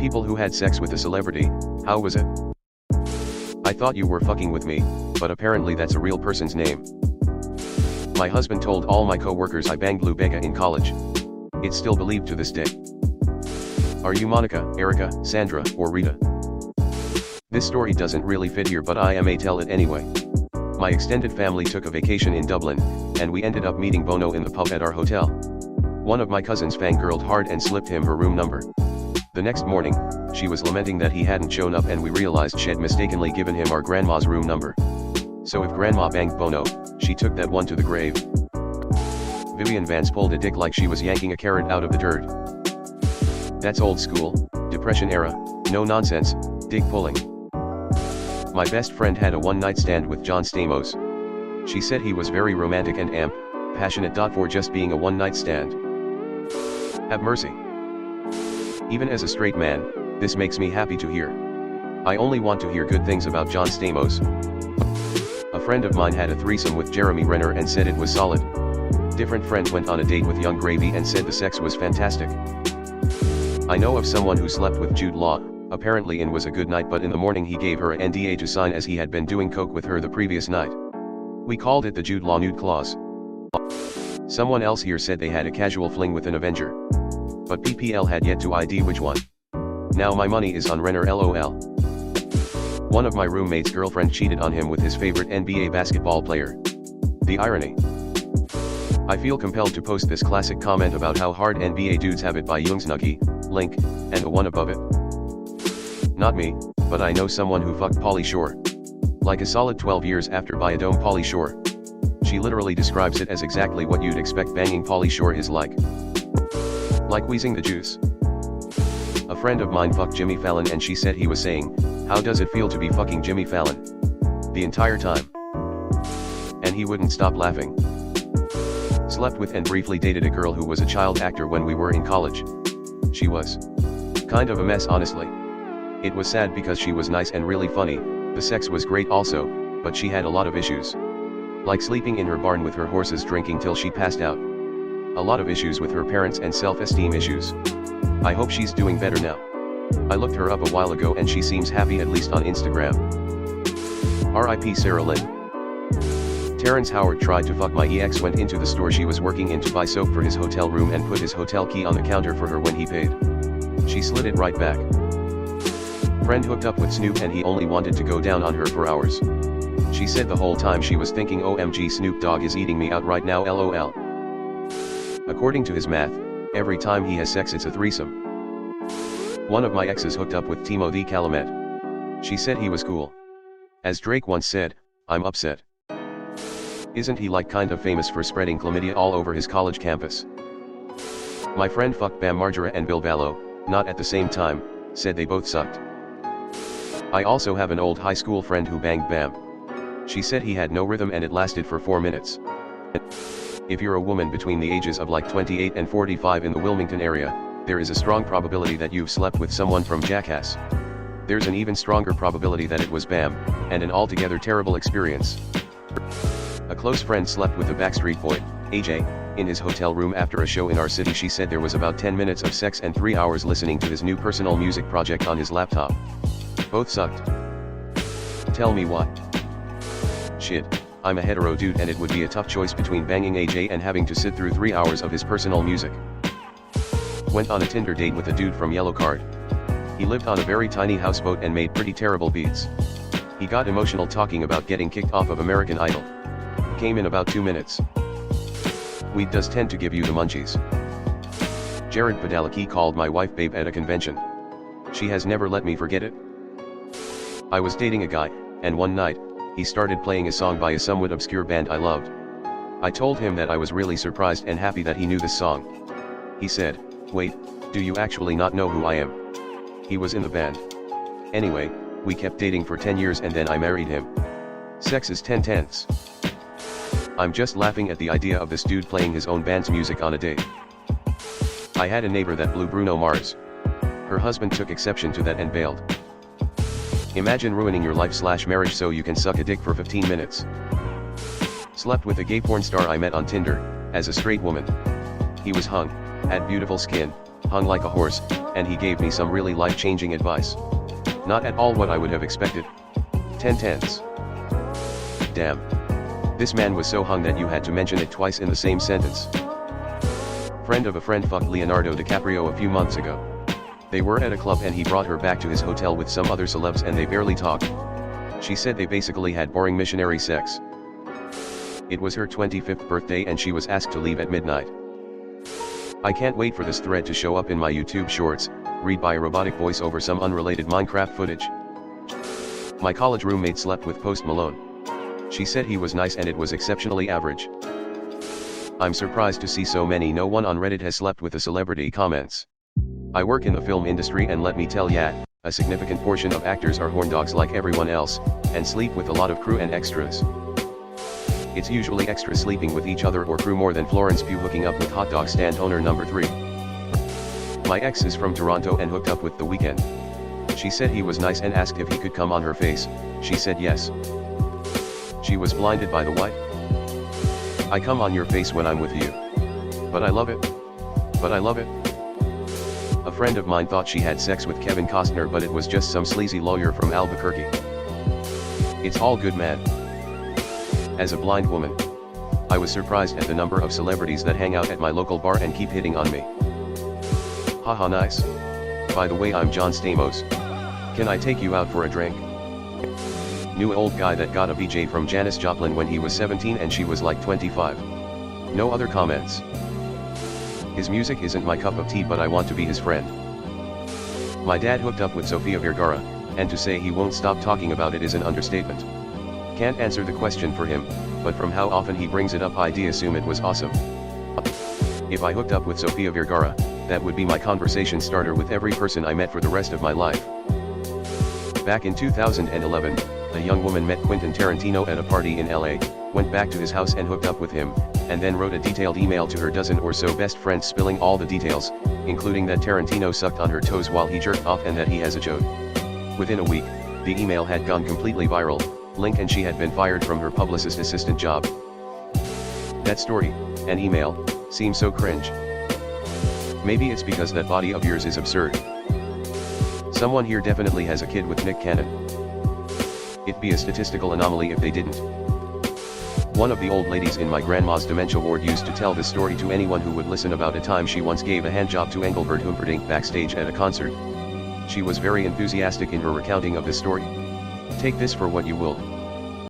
People who had sex with a celebrity, how was it? I thought you were fucking with me, but apparently that's a real person's name. My husband told all my co-workers I banged Lou Bega in college. It's still believed to this day. Are you Monica, Erica, Sandra, or Rita? This story doesn't really fit here, but I may tell it anyway. My extended family took a vacation in Dublin, and we ended up meeting Bono in the pub at our hotel. One of my cousins fangirled hard and slipped him her room number. The next morning, she was lamenting that he hadn't shown up, and we realized she'd mistakenly given him our grandma's room number. So if grandma banged Bono, she took that one to the grave. Vivian Vance pulled a dick like she was yanking a carrot out of the dirt. That's old school, Depression era, no nonsense, dick pulling. My best friend had a one-night stand with John Stamos. She said he was very romantic and passionate. For just being a one-night stand. Have mercy. Even as a straight man, this makes me happy to hear. I only want to hear good things about John Stamos. A friend of mine had a threesome with Jeremy Renner and said it was solid. Different friend went on a date with Young Gravy and said the sex was fantastic. I know of someone who slept with Jude Law, apparently it was a good night, but in the morning he gave her an NDA to sign as he had been doing coke with her the previous night. We called it the Jude Law nude clause. Someone else here said they had a casual fling with an Avenger. But PPL had yet to ID which one. Now my money is on Renner, lol. One of my roommate's girlfriend cheated on him with his favorite NBA basketball player. The irony. I feel compelled to post this classic comment about how hard NBA dudes have it by Youngsnuggy, link, and the one above it. Not me, but I know someone who fucked Pauly Shore. Like a solid 12 years after Biodome Pauly Shore. She literally describes it as exactly what you'd expect banging Pauly Shore is like. Like wheezing the juice. A friend of mine fucked Jimmy Fallon and she said he was saying, "How does it feel to be fucking Jimmy Fallon?" the entire time. And he wouldn't stop laughing. Slept with and briefly dated a girl who was a child actor when we were in college. She was kind of a mess, honestly. It was sad because she was nice and really funny, the sex was great also, but she had a lot of issues. Like sleeping in her barn with her horses, drinking till she passed out. A lot of issues with her parents and self-esteem issues. I hope she's doing better now. I looked her up a while ago and she seems happy, at least on Instagram. R.I.P. Sarah Lynn. Terrence Howard tried to fuck my ex, went into the store she was working in to buy soap for his hotel room and put his hotel key on the counter for her when he paid. She slid it right back. Friend hooked up with Snoop and he only wanted to go down on her for hours. She said the whole time she was thinking, OMG, Snoop Dogg is eating me out right now, lol. According to his math, every time he has sex it's a threesome. One of my exes hooked up with Timothy Chalamet. She said he was cool. As Drake once said, "I'm upset." Isn't he like kind of famous for spreading chlamydia all over his college campus? My friend fucked Bam Margera and Bill Vallow, not at the same time, said they both sucked. I also have an old high school friend who banged Bam. She said he had no rhythm and it lasted for 4 minutes. If you're a woman between the ages of like 28 and 45 in the Wilmington area, there is a strong probability that you've slept with someone from Jackass. There's an even stronger probability that it was Bam, and an altogether terrible experience. A close friend slept with a Backstreet Boy, AJ, in his hotel room after a show in our city. She said there was about 10 minutes of sex and 3 hours listening to his new personal music project on his laptop. Both sucked. Tell me why. Shit, I'm a hetero dude and it would be a tough choice between banging AJ and having to sit through 3 hours of his personal music. Went on a Tinder date with a dude from Yellowcard. He lived on a very tiny houseboat and made pretty terrible beats. He got emotional talking about getting kicked off of American Idol. Came in about 2 minutes. Weed does tend to give you the munchies. Jared Padalecki called my wife babe at a convention. She has never let me forget it. I was dating a guy, and one night, he started playing a song by a somewhat obscure band I loved. I told him that I was really surprised and happy that he knew this song. He said, "Wait, do you actually not know who I am?" He was in the band. Anyway, we kept dating for 10 years and then I married him. Sex is 10/10. I'm just laughing at the idea of this dude playing his own band's music on a date. I had a neighbor that blew Bruno Mars. Her husband took exception to that and bailed. Imagine ruining your life/marriage so you can suck a dick for 15 minutes. Slept with a gay porn star I met on Tinder, as a straight woman. He was hung, had beautiful skin, hung like a horse, and he gave me some really life-changing advice. Not at all what I would have expected. 10 tenths. Damn. This man was so hung that you had to mention it twice in the same sentence. Friend of a friend fucked Leonardo DiCaprio a few months ago. They were at a club and he brought her back to his hotel with some other celebs and they barely talked. She said they basically had boring missionary sex. It was her 25th birthday and she was asked to leave at midnight. I can't wait for this thread to show up in my YouTube shorts, read by a robotic voice over some unrelated Minecraft footage. My college roommate slept with Post Malone. She said he was nice and it was exceptionally average. I'm surprised to see so many no one on Reddit has slept with a celebrity comments. I work in the film industry and let me tell ya, a significant portion of actors are horndogs like everyone else, and sleep with a lot of crew and extras. It's usually extras sleeping with each other or crew more than Florence Pugh hooking up with hot dog stand owner number 3. My ex is from Toronto and hooked up with The Weeknd. She said he was nice and asked if he could come on her face, she said yes. She was blinded by the white. I come on your face when I'm with you. But I love it. But I love it. A friend of mine thought she had sex with Kevin Costner but it was just some sleazy lawyer from Albuquerque. It's all good, man. As a blind woman, I was surprised at the number of celebrities that hang out at my local bar and keep hitting on me. Haha, nice. By the way, I'm John Stamos. Can I take you out for a drink? New old guy that got a BJ from Janis Joplin when he was 17 and she was like 25. No other comments. His music isn't my cup of tea but I want to be his friend. My dad hooked up with Sofia Vergara, and to say he won't stop talking about it is an understatement. Can't answer the question for him, but from how often he brings it up I'd assume it was awesome. If I hooked up with Sofia Vergara, that would be my conversation starter with every person I met for the rest of my life. Back in 2011, a young woman met Quentin Tarantino at a party in LA, went back to his house and hooked up with him, and then wrote a detailed email to her dozen or so best friends spilling all the details, including that Tarantino sucked on her toes while he jerked off and that he has a chode. Within a week, the email had gone completely viral, link and she had been fired from her publicist assistant job. That story, and email, seems so cringe. Maybe it's because that body of yours is absurd. Someone here definitely has a kid with Nick Cannon. It'd be a statistical anomaly if they didn't. One of the old ladies in my grandma's dementia ward used to tell this story to anyone who would listen about a time she once gave a handjob to Engelbert Humperdinck backstage at a concert. She was very enthusiastic in her recounting of this story. Take this for what you will.